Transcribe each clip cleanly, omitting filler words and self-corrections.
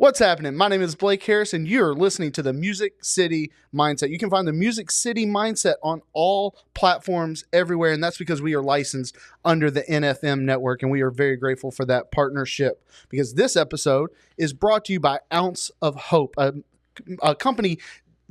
What's happening? My name is Blake Harris, and you're listening to the Music City Mindset. You can find the Music City Mindset on all platforms everywhere, and that's because we are licensed under the NFM network, and we are very grateful for that partnership because this episode is brought to you by Ounce of Hope, a company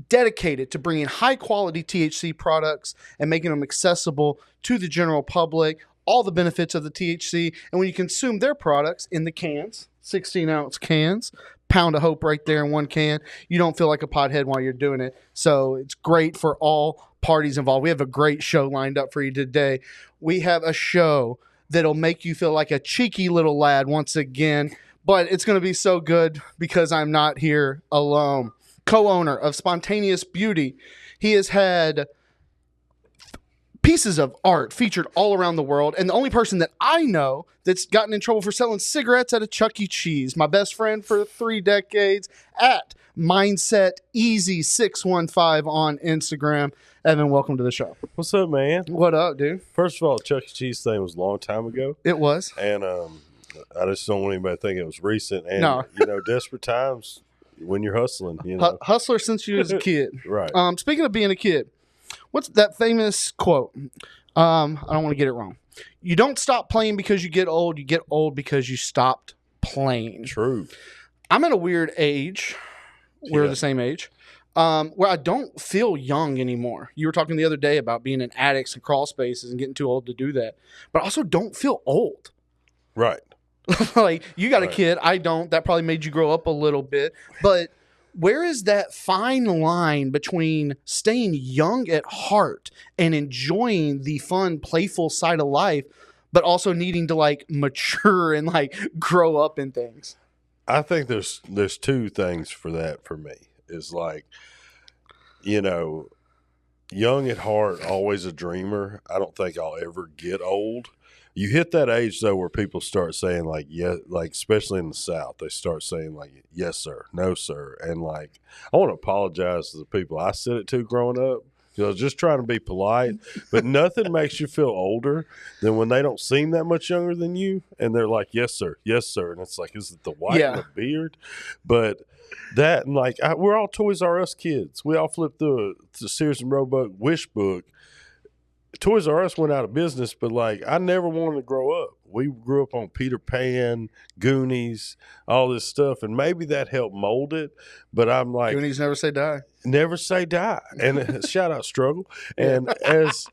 dedicated to bringing high-quality THC products and making them accessible to the general public, all the benefits of the THC, and when you consume their products in the cans, 16-ounce cans, pound of hope right there in one can, you don't feel like a pothead while you're doing it. So it's great for all parties involved. We have a great show lined up for you today. We have a show that'll make you feel like a cheeky little lad once again, but it's going to be so good because I'm not here alone. Co-owner of Spontaneous Beauty, he has had pieces of art featured all around the world, and the only person that I know that's gotten in trouble for selling cigarettes at a Chuck E. Cheese. My best friend for 3 decades at Mindset Easy 615 on Instagram. Evan, welcome to the show. What's up, man? What up, dude? First of all, Chuck E. Cheese thing was a long time ago. It was. And I just don't want anybody to think it was recent. And, No. Desperate times when you're hustling, Hustler since you was a kid. Right. Speaking of being a kid, what's that famous quote? I don't want to get it wrong. You don't stop playing because you get old. You get old because you stopped playing. True. I'm at a weird age. We're Yeah. the same age. Where I don't feel young anymore. You were talking the other day about being in attics and crawl spaces and getting too old to do that. But I also don't feel old. Right. Like, you got a Right. kid. I don't. That probably made you grow up a little bit. But where is that fine line between staying young at heart and enjoying the fun, playful side of life, but also needing to like mature and like grow up in things? I think there's two things for that for me. Is like, young at heart, always a dreamer. I don't think I'll ever get old. You hit that age though where people start saying like, yeah, like especially in the South, they start saying like, yes sir, no sir, and like I want to apologize to the people I said it to growing up because I was just trying to be polite. But nothing makes you feel older than when they don't seem that much younger than you, and they're like, yes sir, and it's like, is it the white and the beard? But that and like we're all Toys R Us kids. We all flipped through the Sears and Roebuck wish book. Toys R Us went out of business, but like I never wanted to grow up. We grew up on Peter Pan, Goonies, all this stuff, and maybe that helped mold it. But I'm like, Goonies never say die. Never say die. And shout out Struggle. And as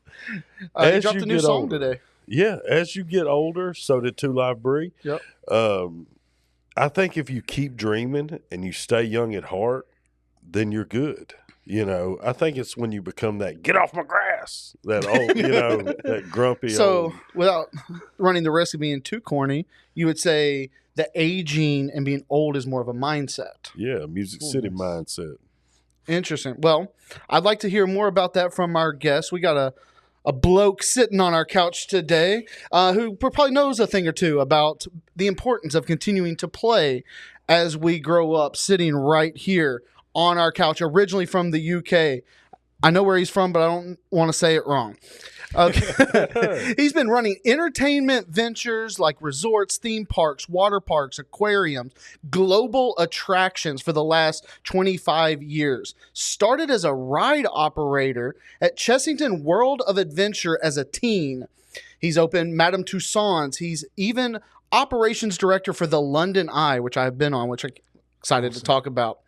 They dropped you a new get song older, today. yeah, as you get older, so did Two Live Bree. Yep. I think if you keep dreaming and you stay young at heart, then you're good. I think it's when you become that get off my grass, that old, that grumpy old. So without running the risk of being too corny, you would say that aging and being old is more of a mindset. Yeah, Music City mindset. Interesting. Well, I'd like to hear more about that from our guest. We got a bloke sitting on our couch today who probably knows a thing or two about the importance of continuing to play as we grow up, sitting right here on our couch, originally from the UK. I know where he's from, but I don't want to say it wrong. Okay. He's been running entertainment ventures like resorts, theme parks, water parks, aquariums, global attractions for the last 25 years. Started as a ride operator at Chessington World of Adventure as a teen. He's opened Madame Tussauds. He's even operations director for the London Eye, which I've been on, which I'm excited to talk about.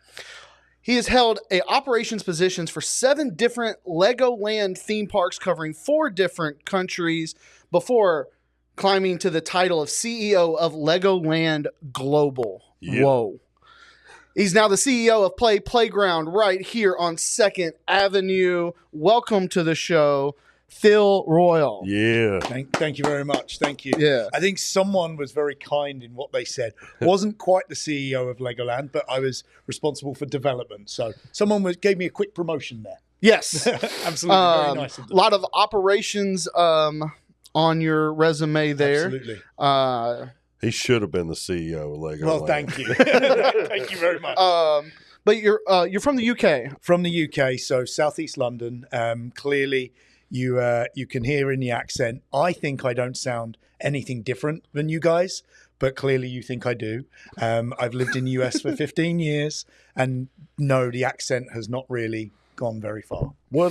He has held operations positions for 7 different LEGOLAND theme parks covering 4 different countries before climbing to the title of CEO of LEGOLAND Global. Yeah. Whoa. He's now the CEO of Playground right here on 2nd Avenue. Welcome to the show, Phil Royle. Yeah. Thank you very much. Thank you. Yeah. I think someone was very kind in what they said. Wasn't quite the CEO of LEGOLAND, but I was responsible for development. So someone gave me a quick promotion there. Yes. Absolutely. Very nice of A them. lot of operations on your resume there. Absolutely. He should have been the CEO of LEGOLAND. Well, thank you. Thank you very much. But you're from the UK. From the UK, so Southeast London. Clearly, you can hear in the accent. I think I don't sound anything different than you guys, but clearly you think I do. I've lived in the US for 15 years, and no, the accent has not really gone very far. What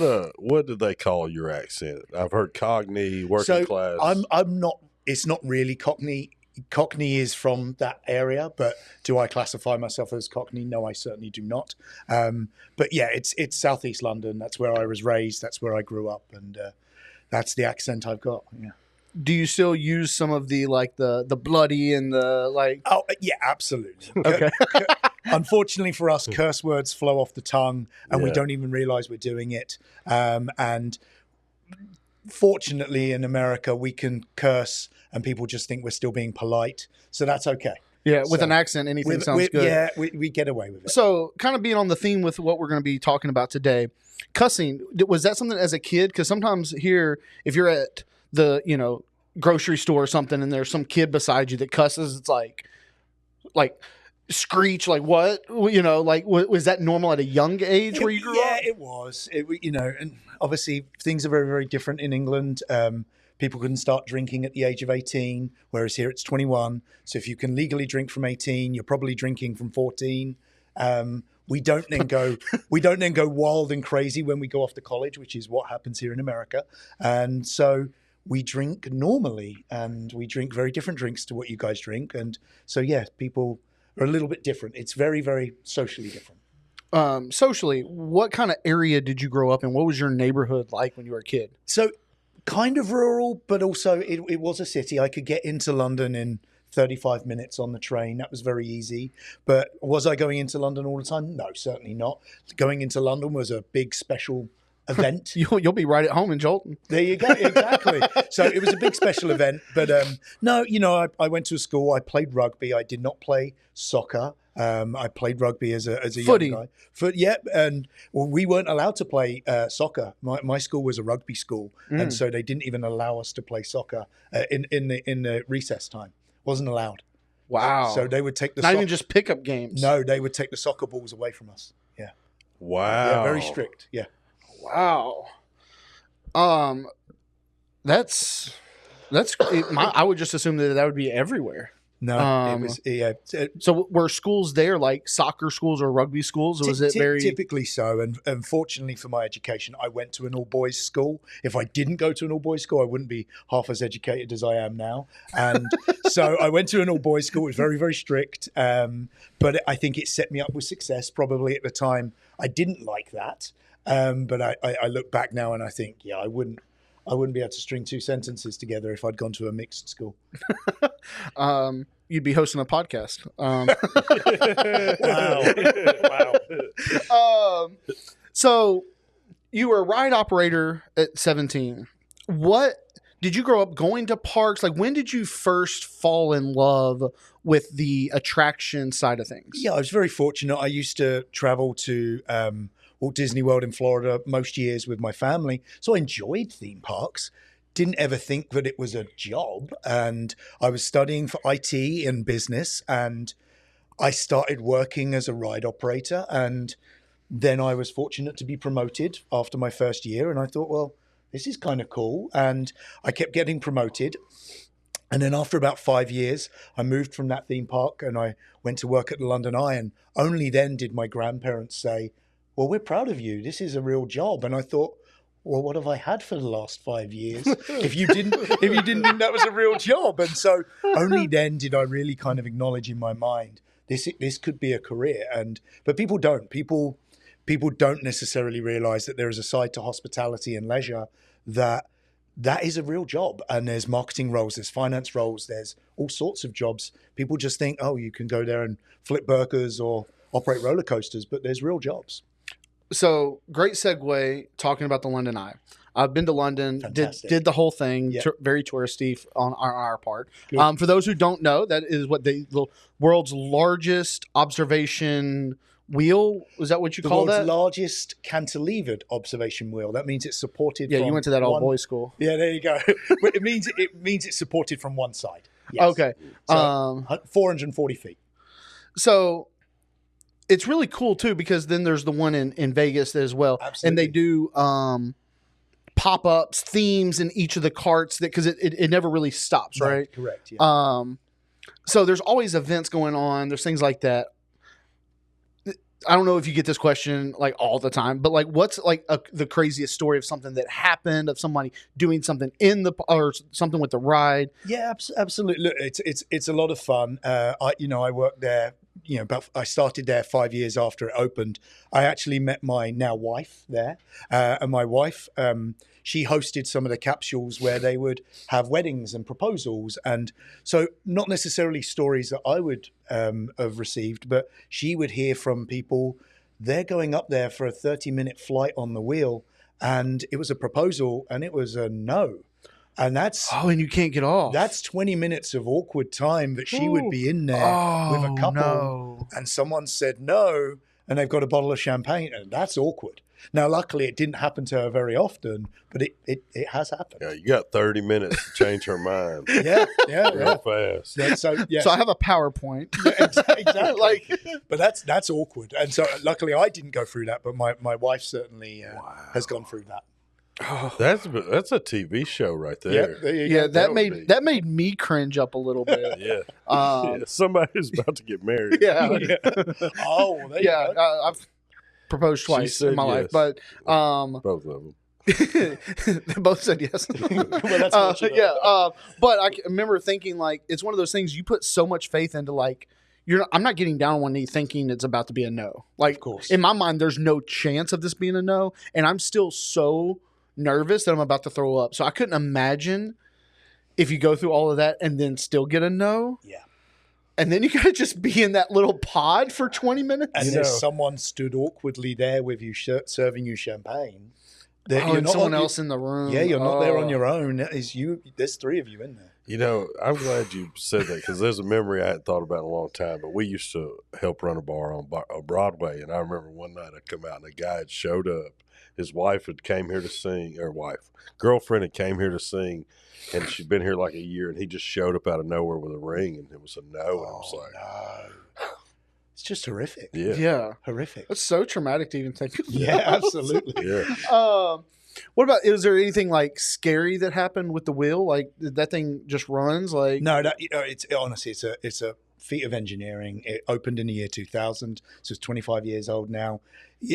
do they call your accent? I've heard Cockney, working class. I'm not. It's not really Cockney. Cockney is from that area, but do I classify myself as Cockney? No, I certainly do not. But yeah, it's Southeast London. That's where I was raised. That's where I grew up, and that's the accent I've got. Yeah. Do you still use some of the like the bloody and the like? Oh yeah, absolutely. Okay. Unfortunately for us, curse words flow off the tongue, and we Yeah. don't even realize we're doing it. And fortunately, in America, we can curse, and people just think we're still being polite, so that's okay. Yeah, with So, an accent, anything sounds good. Yeah, we get away with it. So, kind of being on the theme with what we're going to be talking about today, cussing, was that something as a kid? Because sometimes here, if you're at the, grocery store or something and there's some kid beside you that cusses, it's like screech, like what? Was that normal at a young age where you grew up? Yeah, it was. And obviously things are very, very different in England. People couldn't start drinking at the age of 18, whereas here it's 21. So if you can legally drink from 18, you're probably drinking from 14. We don't then go wild and crazy when we go off to college, which is what happens here in America. And so we drink normally, and we drink very different drinks to what you guys drink. And so, yeah, people are a little bit different. It's very, very socially different. Socially, what kind of area did you grow up in? What was your neighborhood like when you were a kid? So kind of rural, but also it was a city. I could get into London in 35 minutes on the train. That was very easy. But was I going into London all the time? No, certainly not. Going into London was a big special event. You'll be right at home in Jolton. There you go. Exactly. So it was a big special event. But no, I went to a school. I played rugby. I did not play soccer. I played rugby as a Footy. young guy. And we weren't allowed to play soccer. My school was a rugby school, and so they didn't even allow us to play soccer in the recess time. Wasn't allowed. Wow. So they would take the not even just pickup games. No, they would take the soccer balls away from us. Yeah. Wow. Yeah, very strict. Yeah. Wow. That's I would just assume that would be everywhere. No, it was So were schools there like soccer schools or rugby schools, or was it very typically so? And unfortunately for my education, I went to an all boys school. If I didn't go to an all boys school, I wouldn't be half as educated as I am now. And so I went to an all boys school. It was very, very strict, but I think it set me up with success. Probably at the time, I didn't like that, but I look back now and I think, yeah, I wouldn't be able to string two sentences together if I'd gone to a mixed school. You'd be hosting a podcast. Wow. So you were a ride operator at 17. What did you grow up going to parks? Like, when did you first fall in love with the attraction side of things? Yeah, I was very fortunate. I used to travel to Walt Disney World in Florida most years with my family. So I enjoyed theme parks. Didn't ever think that it was a job. And I was studying for IT and business, and I started working as a ride operator. And then I was fortunate to be promoted after my first year. And I thought, well, this is kind of cool. And I kept getting promoted. And then after about 5 years, I moved from that theme park and I went to work at the London Eye. And only then did my grandparents say, well, we're proud of you. This is a real job. And I thought, well, what have I had for the last 5 years? if you didn't think that was a real job. And so only then did I really kind of acknowledge in my mind, this could be a career. But people don't. People don't necessarily realize that there is a side to hospitality and leisure that is a real job. And there's marketing roles, there's finance roles, there's all sorts of jobs. People just think, oh, you can go there and flip burgers or operate roller coasters, but there's real jobs. So great segue talking about the London Eye. I've been to London, did the whole thing, Yeah. Very touristy on our part. For those who don't know, that is what the world's largest observation wheel. Was that what you call that? The world's largest cantilevered observation wheel. That means it's supported. Yeah, from you went to that all one- boys school. Yeah, there you go. But it means it's supported from one side. Yes. Okay. So, 440 feet. So it's really cool too, because then there's the one in Vegas as well. Absolutely. And they do pop-ups, themes in each of the carts because it never really stops, right? Correct. Yeah. so there's always events going on. There's things like that. I don't know if you get this question like all the time, but like, what's like the craziest story of something that happened, of somebody doing something or something with the ride? Yeah, absolutely. Look, it's a lot of fun. I worked there. I started there 5 years after it opened. I actually met my now wife there, and my wife, she hosted some of the capsules where they would have weddings and proposals, and so not necessarily stories that I would have received, but she would hear from people. They're going up there for a 30-minute flight on the wheel, and it was a proposal, and it was a no. And and you can't get off. That's 20 minutes of awkward time that she would be in there with a couple, and someone said no, and they've got a bottle of champagne, and that's awkward. Now, luckily, it didn't happen to her very often, but it has happened. Yeah, you got 30 minutes to change her mind. Yeah. Real fast. Yeah, so I have a PowerPoint. Exactly. But that's awkward. And so luckily I didn't go through that, but my wife certainly has gone through that. Oh. That's a TV show right there. Yeah, that made me cringe up a little bit. Yeah. Somebody who's about to get married. Yeah. Oh, well, there you go. I've proposed twice in my life, but both of them. they both said yes. Well, that's but I remember thinking like it's one of those things you put so much faith into. Like I'm not getting down on one knee thinking it's about to be a no. Like of course. In my mind, there's no chance of this being a no, and I'm still so nervous that I'm about to throw up. So I couldn't imagine if you go through all of that and then still get a no. Yeah. And then you got to just be in that little pod for 20 minutes. And there's someone stood awkwardly there with you, serving you champagne. And someone else in the room. Yeah, you're not there on your own. There's three of you in there. I'm glad you said that because there's a memory I hadn't thought about in a long time. But we used to help run a bar on Broadway, and I remember one night I'd come out and a guy had showed up. His wife had came here to sing, girlfriend had came here to sing, and she'd been here like a year, and he just showed up out of nowhere with a ring, and it was a no, and I was like, no. It's just horrific. Yeah. Horrific. That's so traumatic to even think of. Yeah, absolutely. Yeah. What about, is there anything like scary that happened with the wheel? Like that thing just runs like? No, it's honestly, it's a feat of engineering. It opened in the year 2000, so it's 25 years old now.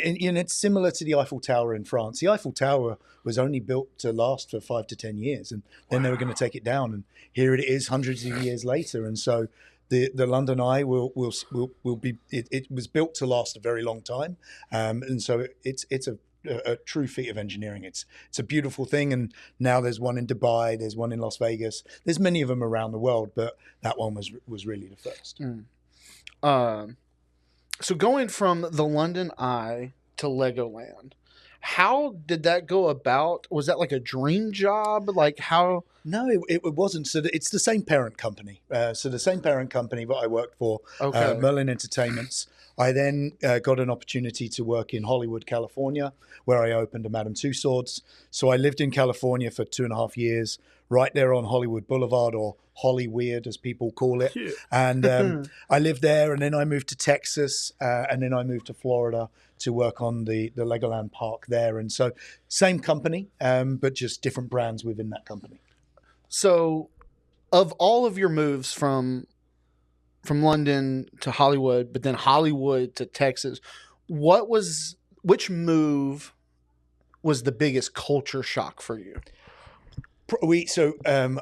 And it's similar to the Eiffel Tower in France. The Eiffel Tower was only built to last for 5 to 10 years, and then they were going to take it down. And here it is, hundreds of years later. And so the London Eye will be. It was built to last a very long time, and so it's a true feat of engineering. It's a beautiful thing, and now there's one in Dubai, there's one in Las Vegas. There's many of them around the world, but that one was really the first. So going from the London Eye to Legoland, how did that go about? Was that like a dream job? Like how? No, it wasn't. So it's the same parent company. So the same parent company that I worked for, Merlin Entertainments. I then got an opportunity to work in Hollywood, California, where I opened a Madame Tussauds. So I lived in California for 2.5 years, right there on Hollywood Boulevard, or Hollyweird, as people call it. Yeah. And I lived there, and then I moved to Texas, and then I moved to Florida to work on the Legoland park there. And so same company, but just different brands within that company. So of all of your moves from London to Hollywood, but then Hollywood to Texas, which move was the biggest culture shock for you?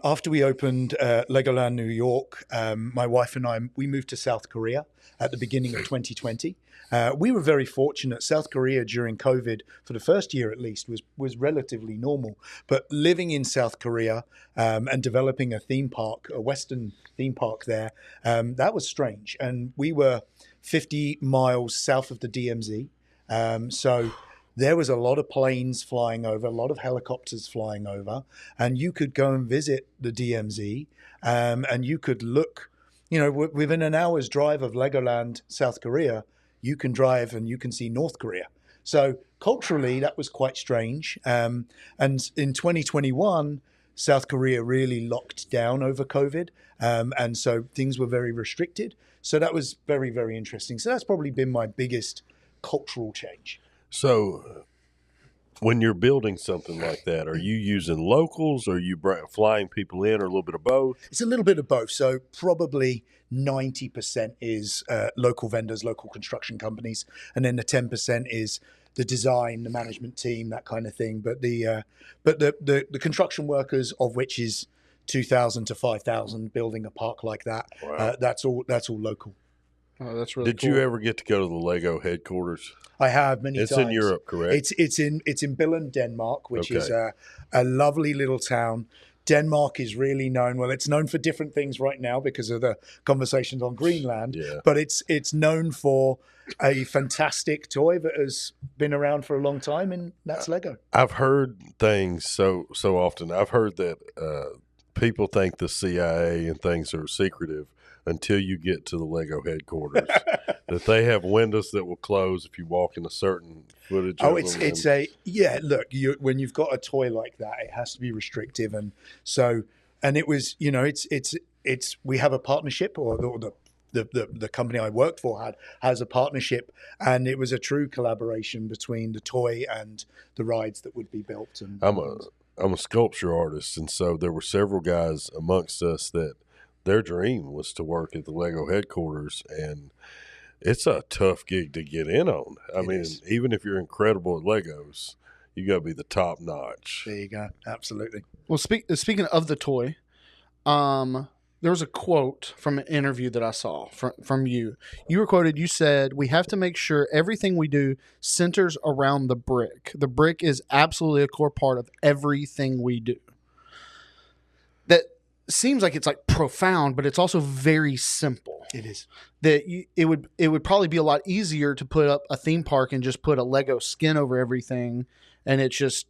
After we opened Legoland New York, my wife and I, we moved to South Korea at the beginning of 2020. We were very fortunate. South Korea during COVID, for the first year at least, was relatively normal. But living in South Korea and developing a theme park, a Western theme park there, that was strange. And we were 50 miles south of the DMZ. So there was a lot of planes flying over, a lot of helicopters flying over, and you could go and visit the DMZ, and you could look, within an hour's drive of Legoland, South Korea, you can drive and you can see North Korea. So culturally, that was quite strange. And in 2021, South Korea really locked down over COVID, and so things were very restricted. So that was very, very interesting. So that's probably been my biggest cultural change. So When you're building something like that, are you using locals? Or are you flying people in, or a little bit of both? It's a little bit of both. So probably 90% is local vendors, local construction companies, and then the 10% is the design, the management team, that kind of thing. But the construction workers, of which is 2,000 to 5,000, building a park like that, Wow. That's all local. Oh, that's really Did cool. you ever get to go to the Lego headquarters? I have many times. It's in Europe, correct? It's in Billund, Denmark, which is Okay. a lovely little town. Denmark is really known. Well, it's known for different things right now because of the conversations on Greenland. Yeah. But it's known for a fantastic toy that has been around for a long time, and that's Lego. I've heard things so often. I've heard that people think the CIA and things are secretive until you get to the Lego headquarters. That they have windows that will close if you walk in a certain footage. Oh, of them. Look, when you've got a toy like that, it has to be restrictive, and it was, it's we have a partnership, or the company I worked for has a partnership, and it was a true collaboration between the toy and the rides that would be built. And I'm a sculpture artist, and so there were several guys amongst us that their dream was to work at the Lego headquarters, and it's a tough gig to get in on. I mean, even if you're incredible at Legos, you got to be the top notch. There you go. Absolutely. Well, speaking of the toy, there was a quote from an interview that I saw from you. You were quoted, you said, "We have to make sure everything we do centers around the brick. The brick is absolutely a core part of everything we do." That seems like it's like profound, but it's also very simple. It is. That it would probably be a lot easier to put up a theme park and just put a Lego skin over everything, and it's just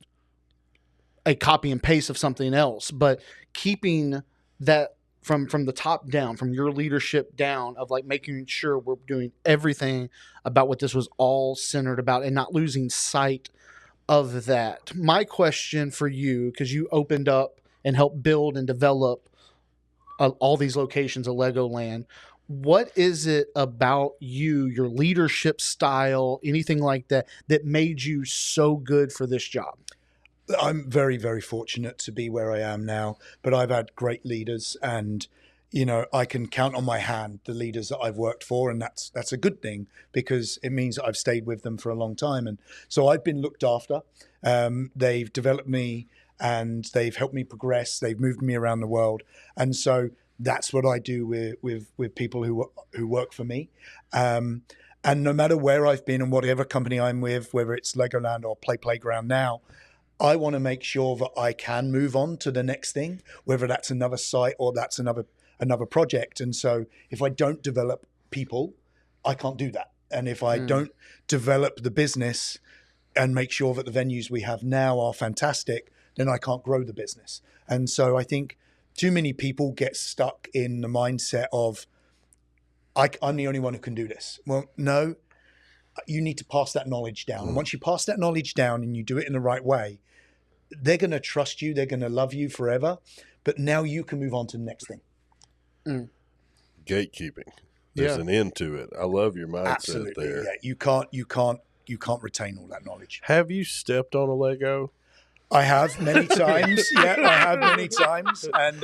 a copy and paste of something else. But keeping that from the top down, from your leadership down, of like making sure we're doing everything about what this was all centered about and not losing sight of that. My question for you, because you opened up and helped build and develop all these locations of LEGOLAND, what is it about you, your leadership style, anything like that, that made you so good for this job? I'm very, very fortunate to be where I am now, but I've had great leaders, and I can count on my hand the leaders that I've worked for, and that's a good thing, because it means that I've stayed with them for a long time. And so I've been looked after. They've developed me, and they've helped me progress. They've moved me around the world, and so that's what I do with people who work for me. And no matter where I've been and whatever company I'm with, whether it's Legoland or Playground now, I want to make sure that I can move on to the next thing, whether that's another site or that's another project. And so if I don't develop people, I can't do that. And if I don't develop the business and make sure that the venues we have now are fantastic, then I can't grow the business. And so I think too many people get stuck in the mindset of, I'm the only one who can do this. Well, no, you need to pass that knowledge down. And once you pass that knowledge down and you do it in the right way, they're going to trust you. They're going to love you forever. But now you can move on to the next thing. Gatekeeping. There's an end to it. I love your mindset Absolutely, there. yeah. You can't retain all that knowledge. Have you stepped on a Lego? I have many times. Yeah, I have many times, and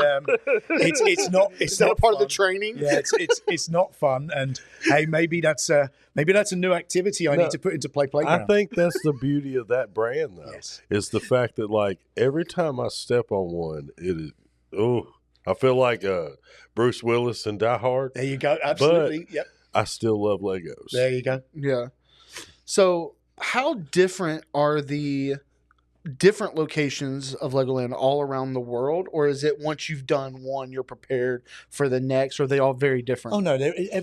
it's not part fun. of the training? Yeah, it's not fun. And hey, maybe that's a new activity I need to put into Playground. I think that's the beauty of that brand, though. Yes. Is the fact that like every time I step on one, it is I feel like Bruce Willis in Die Hard. There you go. Absolutely. But yep. I still love Legos. There you go. Yeah. So how different are the different locations of Legoland all around the world, or is it once you've done one, you're prepared for the next, or are they all very different? Oh no,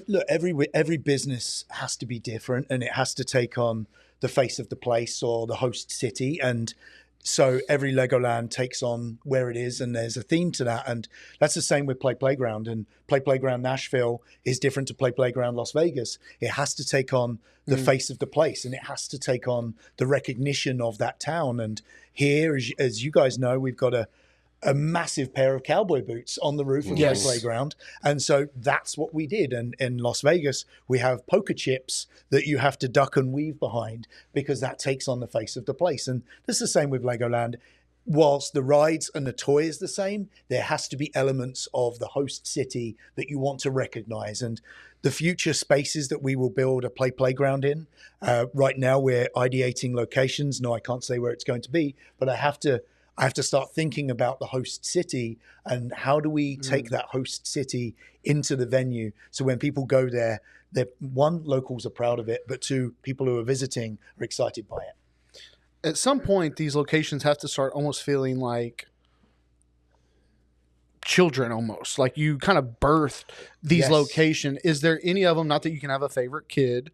look, every business has to be different, and it has to take on the face of the place or the host city, and so every Legoland takes on where it is, and there's a theme to that, and that's the same with Playground. And Playground Nashville is different to Playground Las Vegas. It has to take on the face of the place, and it has to take on the recognition of that town. And here, as you guys know, we've got a massive pair of cowboy boots on the roof of Yes. the playground. And so that's what we did. And in Las Vegas, we have poker chips that you have to duck and weave behind because that takes on the face of the place. And it's the same with Legoland. Whilst the rides and the toy is the same, there has to be elements of the host city that you want to recognize. And the future spaces that we will build a playground in, right now we're ideating locations. No, I can't say where it's going to be, but I have to start thinking about the host city and how do we take that host city into the venue. So when people go there, one, locals are proud of it, but two, people who are visiting are excited by it. At some point, these locations have to start almost feeling like children almost. Like you kind of birthed these Yes. locations. Is there any of them, not that you can have a favorite kid,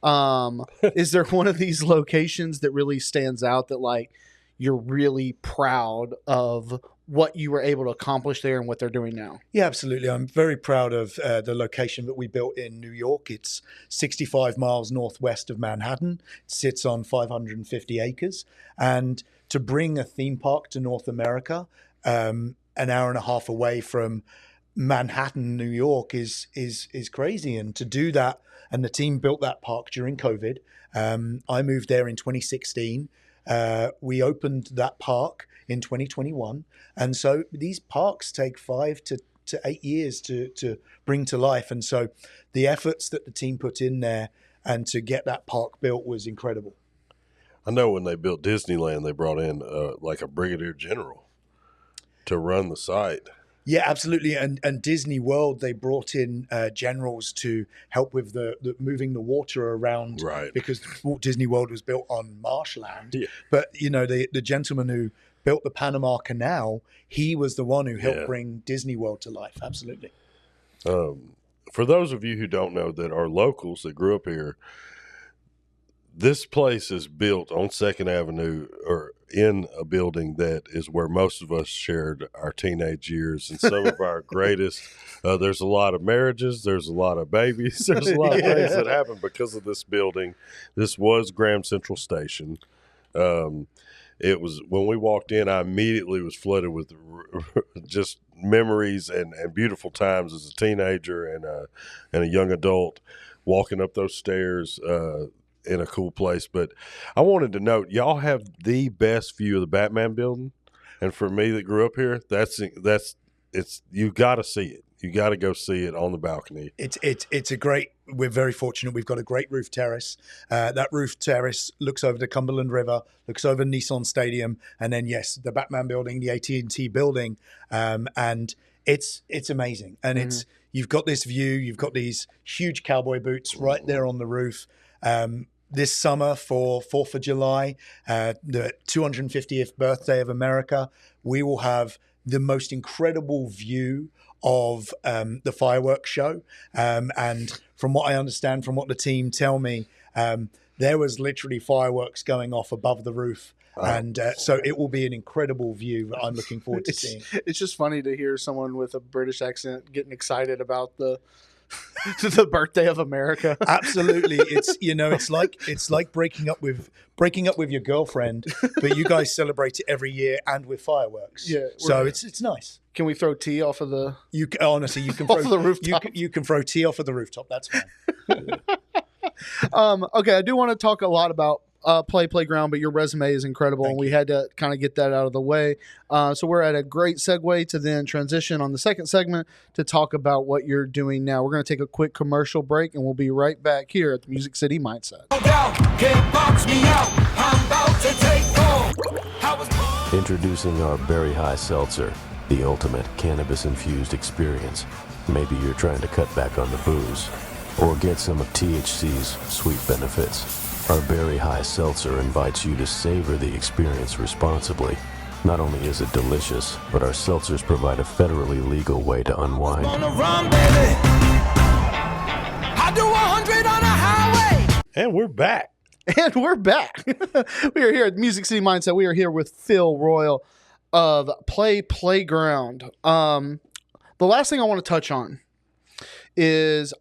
is there one of these locations that really stands out that like you're really proud of what you were able to accomplish there and what they're doing now? Yeah, absolutely. I'm very proud of the location that we built in New York. It's 65 miles northwest of Manhattan. It sits on 550 acres. And to bring a theme park to North America, an hour and a half away from Manhattan, New York, is crazy. And to do that, and the team built that park during COVID. I moved there in 2016. We opened that park in 2021. And so these parks take 5 to 8 years to bring to life. And so the efforts that the team put in there and to get that park built was incredible. I know when they built Disneyland, they brought in like a brigadier general to run the site. Yeah, absolutely. And Disney World, they brought in generals to help with the moving the water around, Right. because Walt Disney World was built on marshland. Yeah. But, you know, the gentleman who built the Panama Canal, he was the one who helped Yeah. bring Disney World to life. Absolutely. For those of you who don't know that are locals that grew up here, this place is built on 2nd Avenue or in a building that is where most of us shared our teenage years and some of our greatest. There's a lot of marriages. There's a lot of babies. There's a lot of things that happen because of this building. This was Grand Central Station. It was when we walked in, I immediately was flooded with just memories and beautiful times as a teenager and a young adult walking up those stairs in a cool place. But I wanted to note, y'all have the best view of the Batman building, and for me that grew up here, it's you got to see it. You got to go see it on the balcony. It's a great. We're very fortunate. We've got a great roof terrace. That roof terrace looks over the Cumberland River, looks over Nissan Stadium, and then yes, the Batman building, the AT&T building, and it's amazing. And it's you've got this view. You've got these huge cowboy boots right there on the roof. This summer for 4th of July, the 250th birthday of America, we will have the most incredible view of the fireworks show. And from what I understand, from what the team tell me, there was literally fireworks going off above the roof. And so it will be an incredible view that I'm looking forward to seeing. It's just funny to hear someone with a British accent getting excited about the the birthday of America. Absolutely. It's like breaking up with your girlfriend, but you guys celebrate it every year and with fireworks. Yeah. So it's nice. Can we throw tea off of the? You can Off the rooftop. You can throw tea off of the rooftop. That's fine. Okay, I do want to talk a lot about Playground, but your resume is incredible, and we had to kind of get that out of the way. So we're at a great segue to then transition on the second segment to talk about what you're doing now. We're going to take a quick commercial break, and we'll be right back here at the Music City Mindset. Introducing our Berry High Seltzer, the ultimate cannabis-infused experience. Maybe you're trying to cut back on the booze or get some of THC's sweet benefits. Our Berry High Seltzer invites you to savor the experience responsibly. Not only is it delicious, but our seltzers provide a federally legal way to unwind. And we're back. And we're back. We are here at Music City Mindset. We are here with Phil Royle of Playground. The last thing I want to touch on is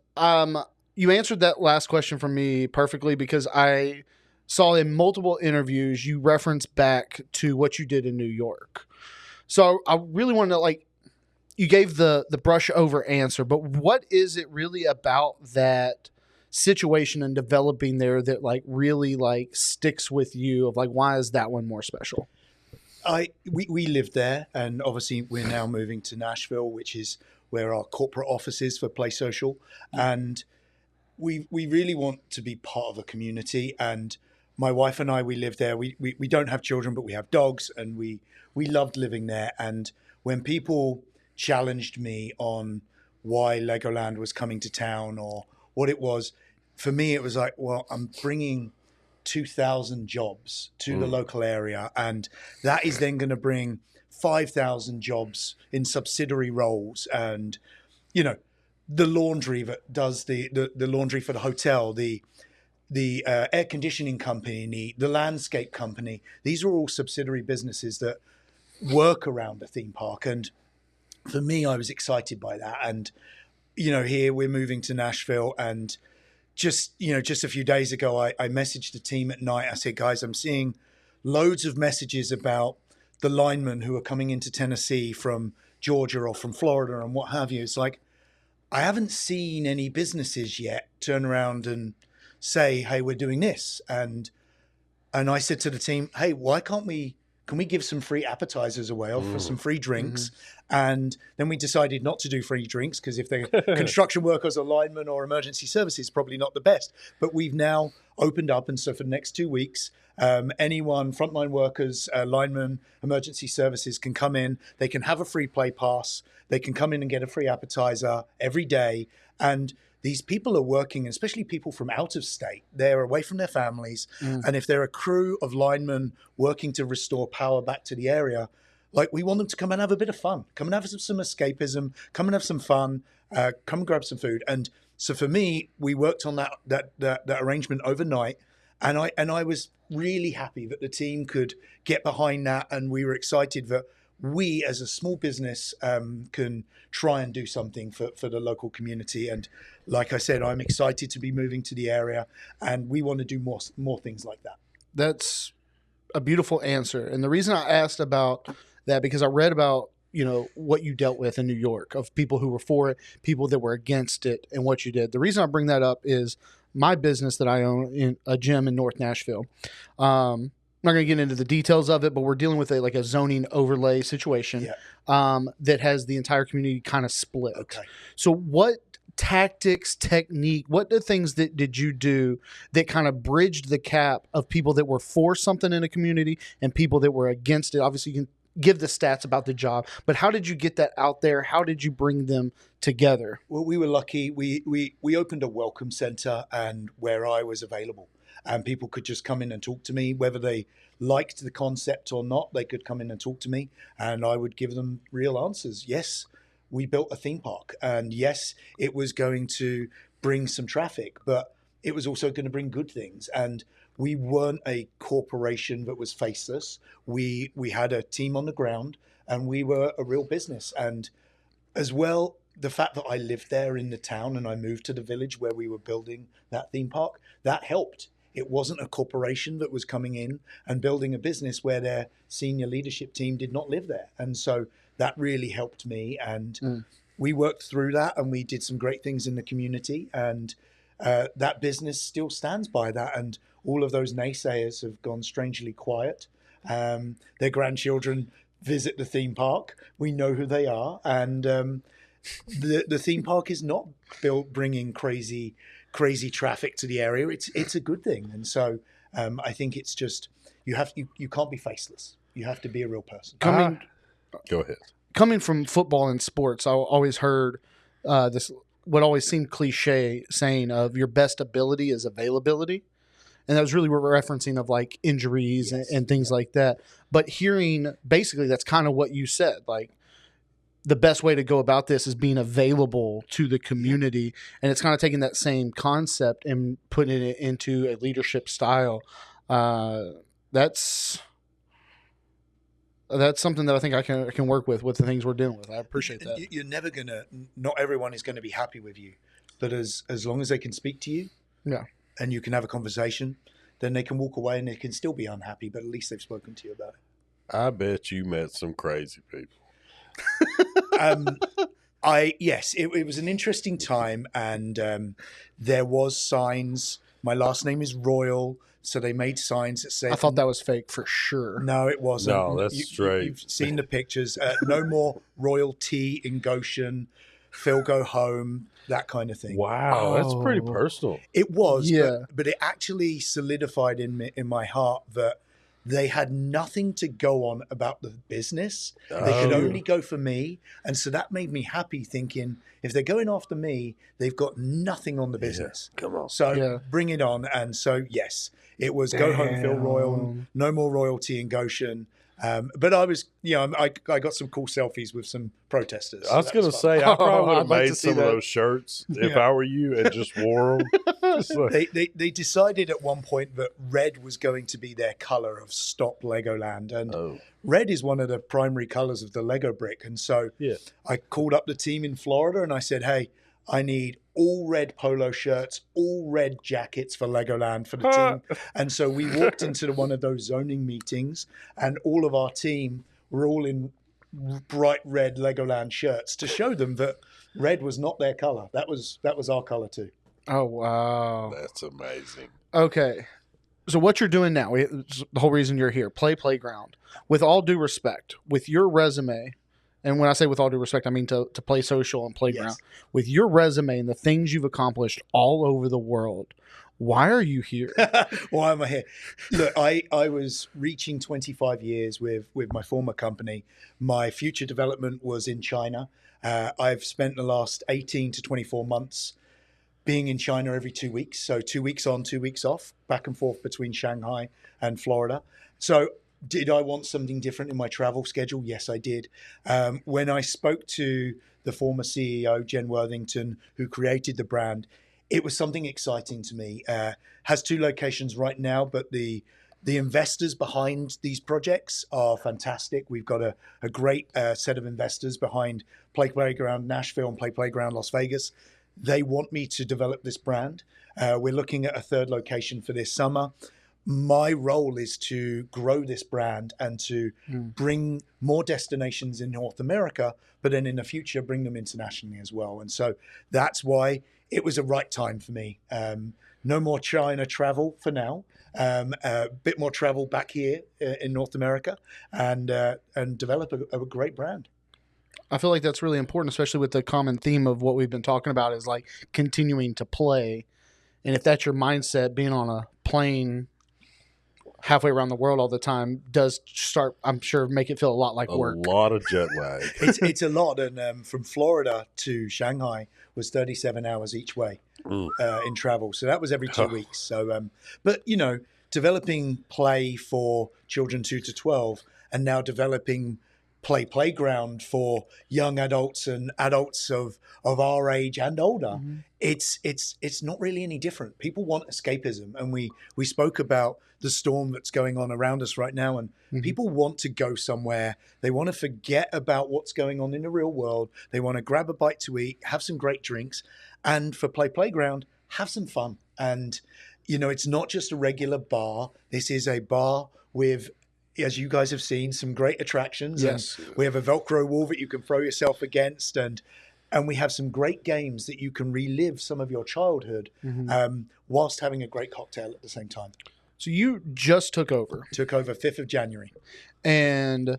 you answered that last question for me perfectly, because I saw in multiple interviews you reference back to what you did in New York. So I really want to like, you gave the brush over answer, but what is it really about that situation and developing there that like really like sticks with you of like, why is that one more special? We lived there, and obviously we're now moving to Nashville, which is where our corporate office is for Play Social, and we really want to be part of a community. And my wife and I, we live there. We don't have children, but we have dogs, and we loved living there. And when people challenged me on why Legoland was coming to town or what it was, for me it was like, well, I'm bringing 2,000 jobs to the local area, and that is then going to bring 5,000 jobs in subsidiary roles. And the laundry that does the laundry for the hotel, the air conditioning company, the landscape company, these are all subsidiary businesses that work around the theme park. And for me, I was excited by that. And here we're moving to Nashville, and just a few days ago, I messaged the team at night. I said, guys, I'm seeing loads of messages about the linemen who are coming into Tennessee from Georgia or from Florida and what have you. It's like, I haven't seen any businesses yet turn around and say, hey, we're doing this. And I said to the team, hey, can we give some free appetizers away or for some free drinks? And then we decided not to do free drinks because if they're construction workers or linemen or emergency services, probably not the best. But we've now opened up. And so for the next 2 weeks, anyone, frontline workers, linemen, emergency services can come in. They can have a free play pass. They can come in and get a free appetizer every day. And these people are working, especially people from out of state. They're away from their families. And if they're a crew of linemen working to restore power back to the area, like we want them to come and have a bit of fun, come and have some escapism, come and have some fun, come and grab some food. And so for me, we worked on that arrangement overnight. And I was really happy that the team could get behind that. And we were excited that we as a small business can try and do something for the local community. And like I said, I'm excited to be moving to the area, and we want to do more things like that. That's a beautiful answer. And the reason I asked about that, because I read about, what you dealt with in New York of people who were for it, people that were against it, and what you did. The reason I bring that up is my business that I own in a gym in North Nashville. I'm not going to get into the details of it, but we're dealing with a zoning overlay situation that has the entire community kind of split. Okay. So what tactics, technique, what the things that did you do that kind of bridged the gap of people that were for something in a community and people that were against it? Obviously, you can give the stats about the job, but how did you get that out there? How did you bring them together? Well, we were lucky. We opened a welcome center, and where I was available, and people could just come in and talk to me, whether they liked the concept or not. They could come in and talk to me, and I would give them real answers. Yes, we built a theme park, and yes, it was going to bring some traffic, but it was also going to bring good things. And we weren't a corporation that was faceless. We had a team on the ground, and we were a real business. And as well, the fact that I lived there in the town and I moved to the village where we were building that theme park, that helped. It wasn't a corporation that was coming in and building a business where their senior leadership team did not live there. And so that really helped me. And we worked through that, and we did some great things in the community. And that business still stands by that. And all of those naysayers have gone strangely quiet. Their grandchildren visit the theme park. We know who they are. And the theme park is not bringing crazy traffic to the area. It's a good thing. And so I think it's just, you can't be faceless. You have to be a real person. Go ahead. Coming from football and sports, I always heard this, what always seemed cliche saying of your best ability is availability. And that was really referencing of like injuries and things like that. But hearing, basically, that's kind of what you said. Like, the best way to go about this is being available to the community. And it's kind of taking that same concept and putting it into a leadership style. That's something that I think I can work with the things we're dealing with. I appreciate that. You're never not everyone is going to be happy with you, but as long as they can speak to you, and you can have a conversation, then they can walk away and they can still be unhappy, but at least they've spoken to you about it. I bet you met some crazy people. Yes, it was an interesting time, and there was signs. My last name is Royle, so they made signs that said. I thought that was fake for sure. No, it wasn't. No, that's straight. You've seen the pictures. No more royalty in Goshen. Phil, go home. That kind of thing. Wow, that's pretty personal. It was, Yeah. but it actually solidified in my heart that they had nothing to go on about the business. They could only go for me. And so that made me happy, thinking if they're going after me, they've got nothing on the business. Come on. So bring it on. And so, yes, it was go home, Phil Royle, no more royalty in Goshen. But I was, I got some cool selfies with some protesters. I was going to say, I probably would I'd have like made to see some of that. those shirts if I were you and just wore them. They decided at one point that red was going to be their color of stop Legoland. And red is one of the primary colors of the Lego brick. And so I called up the team in Florida and I said, hey, I need all red polo shirts, all red jackets for Legoland for the team. And so we walked into one of those zoning meetings and all of our team were all in bright red Legoland shirts to show them that red was not their color. That was our color too. Oh, wow. That's amazing. Okay. So what you're doing now, the whole reason you're here, Playground. With all due respect, with your resume, and when I say with all due respect, I mean to play social and Playground. Yes. With your resume and the things you've accomplished all over the world, why are you here? Why am I here? Look, I was reaching 25 years with my former company. My future development was in China. I've spent the last 18 to 24 months being in China every 2 weeks. So 2 weeks on, 2 weeks off, back and forth between Shanghai and Florida. So did I want something different in my travel schedule? Yes, I did. When I spoke to the former CEO, Jen Worthington, who created the brand, it was something exciting to me. Has 2 locations right now, but the investors behind these projects are fantastic. We've got a great set of investors behind Playground Nashville and Playground Las Vegas. They want me to develop this brand. We're looking at a 3rd location for this summer. My role is to grow this brand and to bring more destinations in North America, but then in the future, bring them internationally as well. And so that's why it was a right time for me. No more China travel for now. A bit more travel back here in North America and develop a great brand. I feel like that's really important, especially with the common theme of what we've been talking about is like continuing to play. And if that's your mindset, being on a plane halfway around the world all the time does start, I'm sure, make it feel a lot like work. A lot of jet lag. It's a lot. And from Florida to Shanghai was 37 hours each way in travel. So that was every 2 weeks. So, but, developing play for children 2 to 12 and now developing Playground for young adults and adults of our age and older, it's not really any different. People want escapism, and we spoke about the storm that's going on around us right now, and people want to go somewhere. They want to forget about what's going on in the real world. They want to grab a bite to eat, have some great drinks, and for Playground, have some fun. And it's not just a regular bar. This is a bar with, as you guys have seen, some great attractions. Yes. And we have a Velcro wall that you can throw yourself against, and we have some great games that you can relive some of your childhood whilst having a great cocktail at the same time. So you just took over. Took over 5th of January. And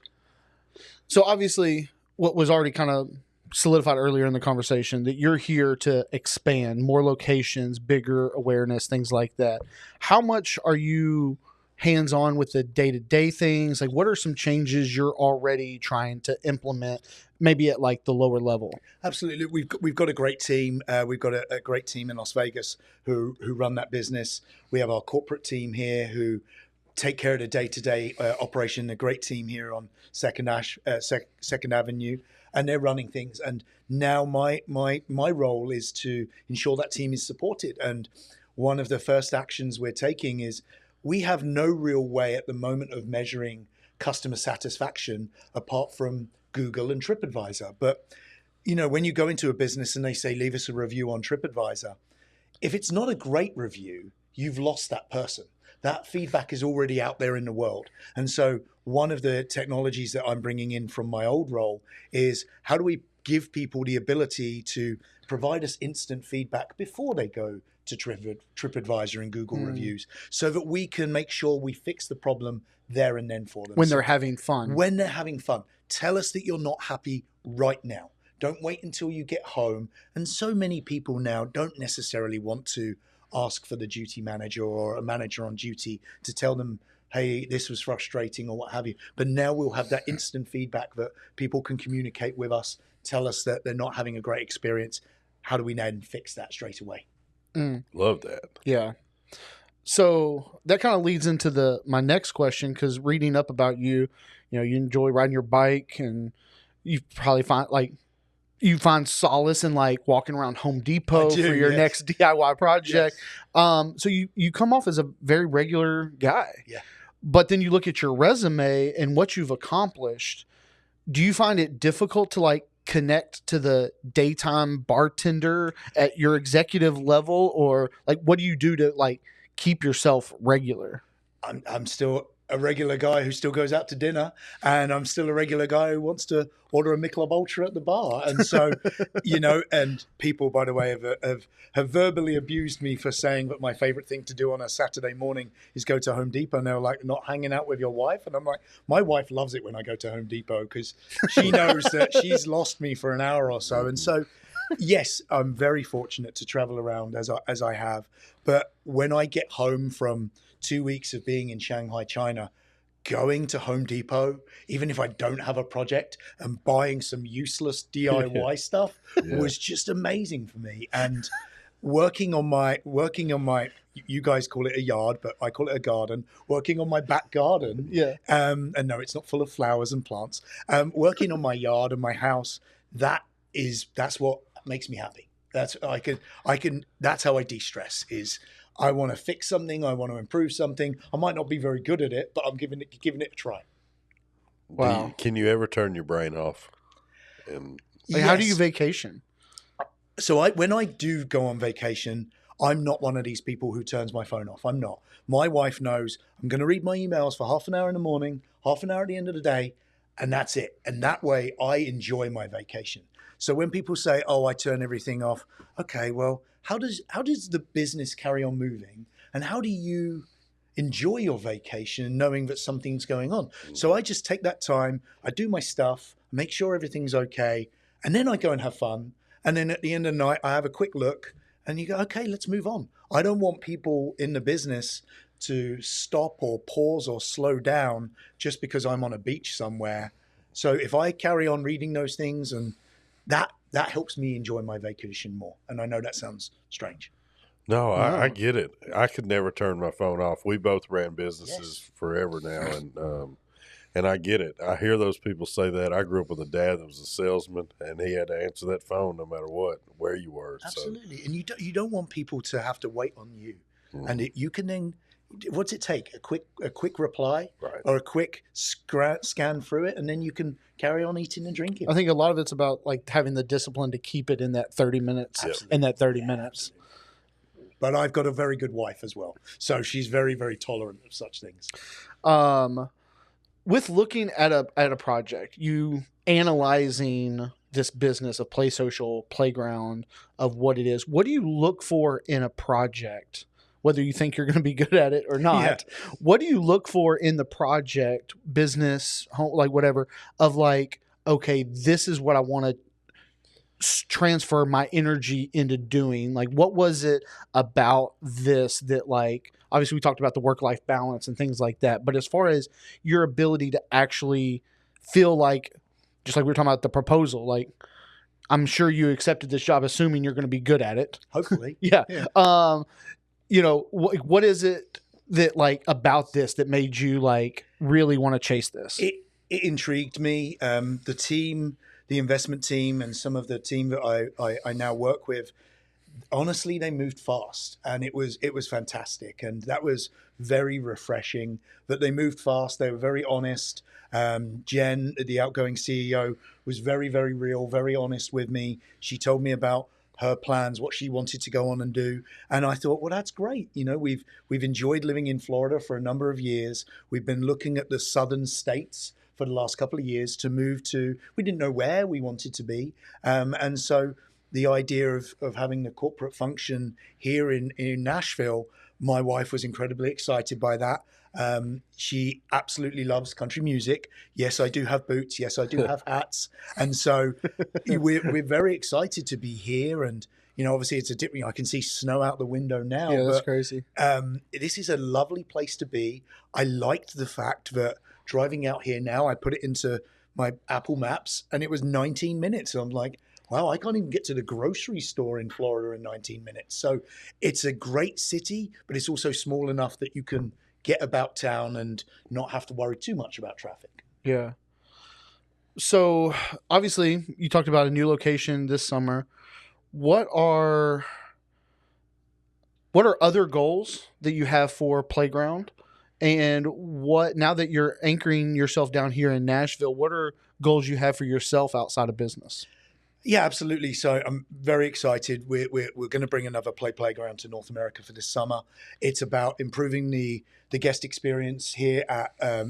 so obviously what was already kind of solidified earlier in the conversation that you're here to expand more locations, bigger awareness, things like that. How much are you hands-on with the day-to-day things? Like, what are some changes you're already trying to implement, maybe at like the lower level? Absolutely. We've got a great team. We've got a great team in Las Vegas who run that business. We have our corporate team here who take care of the day-to-day operation. A great team here on Second Avenue, and they're running things. And now my role is to ensure that team is supported. And one of the first actions we're taking is we have no real way at the moment of measuring customer satisfaction apart from Google and TripAdvisor. But, when you go into a business and they say, leave us a review on TripAdvisor, if it's not a great review, you've lost that person. that feedback is already out there in the world. And so one of the technologies that I'm bringing in from my old role is how do we give people the ability to provide us instant feedback before they go to TripAdvisor and Google reviews, so that we can make sure we fix the problem there and then for them. When they're having fun. When they're having fun. Tell us that you're not happy right now. Don't wait until you get home. And so many people now don't necessarily want to ask for the duty manager or a manager on duty to tell them, hey, this was frustrating or what have you. But now we'll have that instant feedback that people can communicate with us, tell us that they're not having a great experience. How do we then fix that straight away? Love that. Yeah. So that kind of leads into my next question, because reading up about you, you enjoy riding your bike, and you probably find solace in like walking around Home Depot for your next DIY project. Yes. So you come off as a very regular guy. Yeah. But then you look at your resume and what you've accomplished. Do you find it difficult to like connect to the daytime bartender at your executive level, or like what do you do to like keep yourself regular? I'm still a regular guy who still goes out to dinner, and I'm still a regular guy who wants to order a Michelob Ultra at the bar. And so, and people, by the way, have verbally abused me for saying that my favorite thing to do on a Saturday morning is go to Home Depot. And they're like, not hanging out with your wife? And I'm like, my wife loves it when I go to Home Depot because she knows that she's lost me for an hour or so. And so, yes, I'm very fortunate to travel around as I have. But when I get home from 2 weeks of being in Shanghai, China, going to Home Depot, even if I don't have a project, and buying some useless DIY stuff was just amazing for me. And working on my, you guys call it a yard, but I call it a garden, working on my back garden. Yeah. And no, it's not full of flowers and plants. Working on my yard and my house, that's what makes me happy. That's how I de-stress is. I want to fix something. I want to improve something. I might not be very good at it, but I'm giving it a try. Wow. Can you ever turn your brain off? And how do you vacation? So when I do go on vacation, I'm not one of these people who turns my phone off. I'm not. My wife knows I'm going to read my emails for half an hour in the morning, half an hour at the end of the day, and that's it. And that way I enjoy my vacation. So when people say, oh, I turn everything off, okay, well, how does the business carry on moving? And how do you enjoy your vacation knowing that something's going on? So I just take that time, I do my stuff, make sure everything's okay, and then I go and have fun. And then at the end of the night, I have a quick look and you go, okay, let's move on. I don't want people in the business to stop or pause or slow down just because I'm on a beach somewhere. So if I carry on reading those things, and that helps me enjoy my vacation more. And I know that sounds strange. No, I get it. I could never turn my phone off. We both ran businesses forever now, and I get it. I hear those people say that. I grew up with a dad that was a salesman, and he had to answer that phone no matter where you were. Absolutely. So. And you don't want people to have to wait on you. And you can then, what's it take? A quick reply, right, or a quick scan through it, and then you can carry on eating and drinking. I think a lot of it's about like having the discipline to keep it in that 30 minutes. Absolutely. In that 30 minutes. Absolutely. But I've got a very good wife as well, so she's very, very tolerant of such things. With looking at a project, you analyzing this business of Play Social Playground, of what it is, what do you look for in a project? Whether you think you're going to be good at it or not, what do you look for in the project, business, home, like whatever, of like, okay, this is what I want to transfer my energy into doing? Like, what was it about this that, like, obviously we talked about the work-life balance and things like that, but as far as your ability to actually feel like, just like we were talking about the proposal, like, I'm sure you accepted this job assuming you're going to be good at it. Hopefully. Yeah. What is it that, like, about this that made you like really want to chase this? It intrigued me. The team, the investment team, and some of the team that I now work with, honestly, they moved fast, and it was fantastic, and that was very refreshing. That they moved fast. They were very honest. Jen, the outgoing CEO, was very, very real, very honest with me. She told me about her plans, what she wanted to go on and do. And I thought, well, that's great. You know, we've enjoyed living in Florida for a number of years. We've been looking at the southern states for the last couple of years to move to. We didn't know where we wanted to be. And so the idea of having the corporate function here in Nashville, my wife was incredibly excited by that. She absolutely loves country music. Yes, I do have boots. Yes, I do have hats. And so we're very excited to be here. And, you know, obviously it's a different, I can see snow out the window now. Yeah, that's crazy. This is a lovely place to be. I liked the fact that driving out here now, I put it into my Apple Maps and it was 19 minutes. And I'm like, wow, I can't even get to the grocery store in Florida in 19 minutes. So it's a great city, but it's also small enough that you can get about town and not have to worry too much about traffic. Yeah. So obviously you talked about a new location this summer. What are other goals that you have for Playground? And what, now that you're anchoring yourself down here in Nashville, what are goals you have for yourself outside of business? Yeah, absolutely. So I'm very excited. We're going to bring another playground to North America for this summer. It's about improving the guest experience here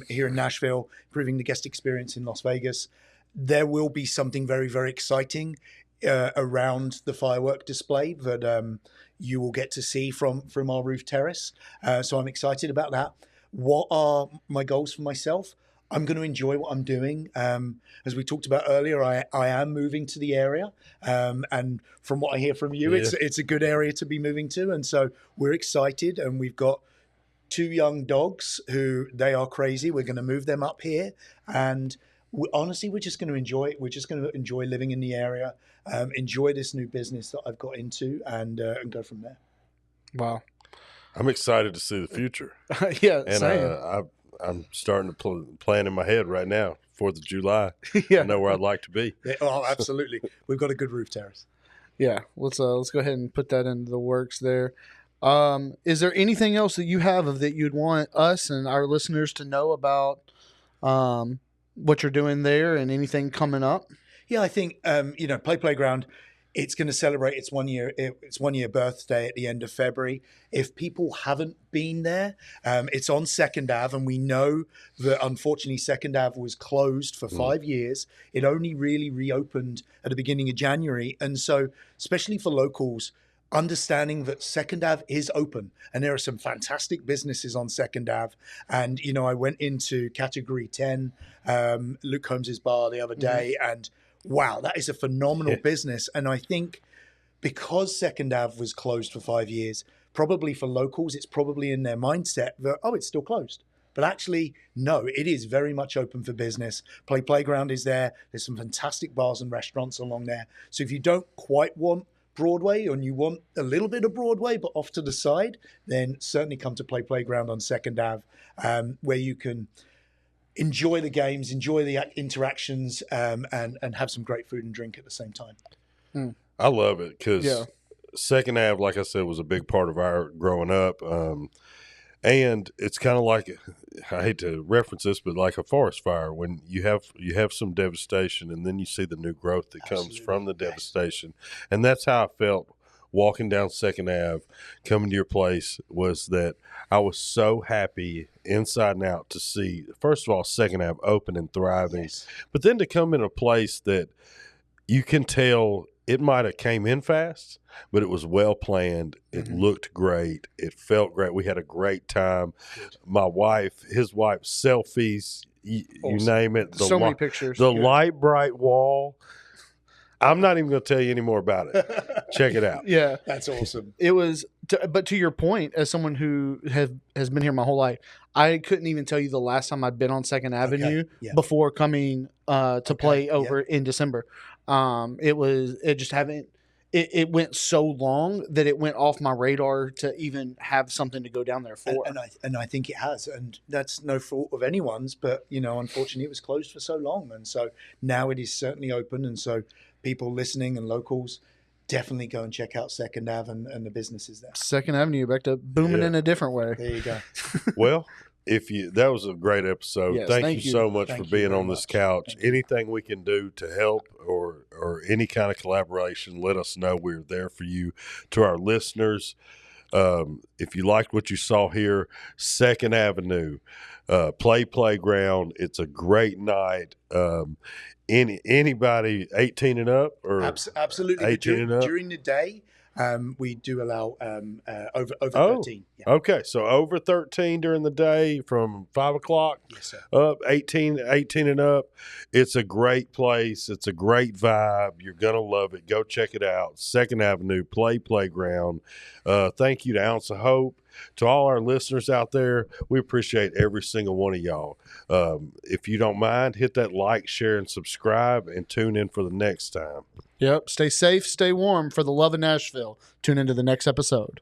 here in Nashville, improving the guest experience in Las Vegas. There will be something very, very exciting around the firework display that you will get to see from our roof terrace. So I'm excited about that. What are my goals for myself? I'm going to enjoy what I'm doing. As we talked about earlier, I am moving to the area. And from what I hear from you, it's a good area to be moving to. And so we're excited. And we've got 2 young dogs who they are crazy. We're going to move them up here. And honestly, we're just going to enjoy it. We're just going to enjoy living in the area, enjoy this new business that I've got into and go from there. Wow. I'm excited to see the future. Yeah, and same. I'm starting to plan in my head right now, 4th of July. Yeah. I know where I'd like to be. Yeah, oh, absolutely. We've got a good roof terrace. Yeah, let's go ahead and put that into the works there. Is there anything else that you have that you'd want us and our listeners to know about what you're doing there and anything coming up? Yeah, I think Playground. It's going to celebrate its 1 year birthday at the end of February. If people haven't been there, it's on 2nd Ave, and we know that unfortunately 2nd Ave was closed for 5 years. It only really reopened at the beginning of January, and so especially for locals, understanding that 2nd Ave is open, and there are some fantastic businesses on 2nd Ave. And I went into Category 10, Luke Holmes's bar the other day, and wow, that is a phenomenal business. And I think because 2nd Ave was closed for 5 years, probably for locals, it's probably in their mindset that, oh, it's still closed. But actually, no, it is very much open for business. Playground is there. There's some fantastic bars and restaurants along there. So if you don't quite want Broadway and you want a little bit of Broadway, but off to the side, then certainly come to Playground on 2nd Ave, where you can enjoy the games, enjoy the interactions, and have some great food and drink at the same time. I love it because 2nd Ave, like I said, was a big part of our growing up. And it's kind of like, I hate to reference this, but like a forest fire, when you have some devastation and then you see the new growth that comes from the devastation. And that's how I felt walking down 2nd Ave, coming to your place, was that I was so happy inside and out to see, first of all, 2nd Ave open and thriving, but then to come in a place that you can tell it might have came in fast, but it was well planned. It looked great. It felt great. We had a great time. My wife, his wife, selfies, you name it. So many pictures. The light bright wall. I'm not even going to tell you any more about it. Check it out. Yeah. That's awesome. It was, but to your point, as someone who has been here my whole life, I couldn't even tell you the last time I'd been on 2nd Avenue before coming to play over in December. It went so long that it went off my radar to even have something to go down there for. And I think it has, and that's no fault of anyone's, but unfortunately it was closed for so long, and so now it is certainly open, and so people listening and locals, definitely go and check out 2nd Ave and the businesses there. 2nd Avenue back to booming in a different way. There you go. Well, that was a great episode. Yes, thank thank you you. so much Thank for you being very on this much. couch. Thank you. Anything we can do to help or any kind of collaboration, let us know. We're there for you. To our listeners, if you liked what you saw here, 2nd Avenue, Playground. It's a great night. Anybody 18 and up or Absolutely. 18 and up? During the day, we do allow over Oh. 13. Yeah. Okay, so over 13 during the day from 5 o'clock Yes, sir. up, 18 and up. It's a great place. It's a great vibe. You're going to love it. Go check it out. 2nd Avenue Playground. Thank you to Ounce of Hope. To all our listeners out there, we appreciate every single one of y'all. If you don't mind, hit that like, share, and subscribe, and tune in for the next time. Yep. Stay safe, stay warm for the love of Nashville. Tune into the next episode.